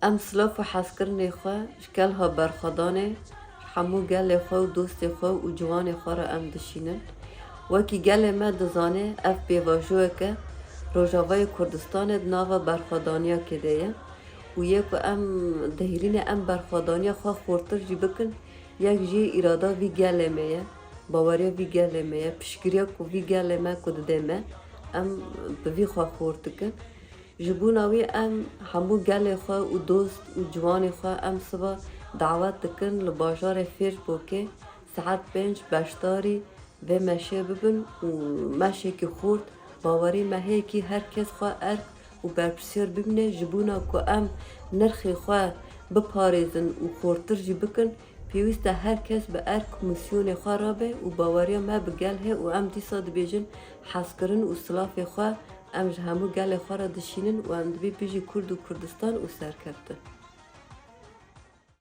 ام سلاف و حسکرنê xwe ji kelha berxwedanê hemû gelê xwe û dostê xwe û ciwanê xwe re em dişînin. Wekî gelê me dizane ev pêvajoyek e Rojavayê Kurdistanê di nava berxwedaniyekê de ye û yê ku em dihêrîne em berxwedaniya xwe xortir jî bikin, yek jî îrada vî gelê me ye, baweriya vî gelê me ye, piştgiriya ku vî gelê me ku dide me em bi vî xwe xort dikin. Ji bûna wî em hemû gelê xwe û dost û ciwanê xwe em siva dawet dikin li bajarê Fêrbookê saet 5 beşdarî vê meşê bibin û meşekî xort bawerî me heye kî herkes xwe erk û berpirsiyar bibîne ji bûna ku em nirxê xwe biparêzin û xortir jî bikin. Pêwîst e herkes bi erk misyonê xwe rabe û baweriya me bi gel he û em dîsa dibêjin hezkirin û silafê xwe em ji hemû gelê xwe re dişînin û em dibê pêjî Kurd û Kurdistan û serkeftin.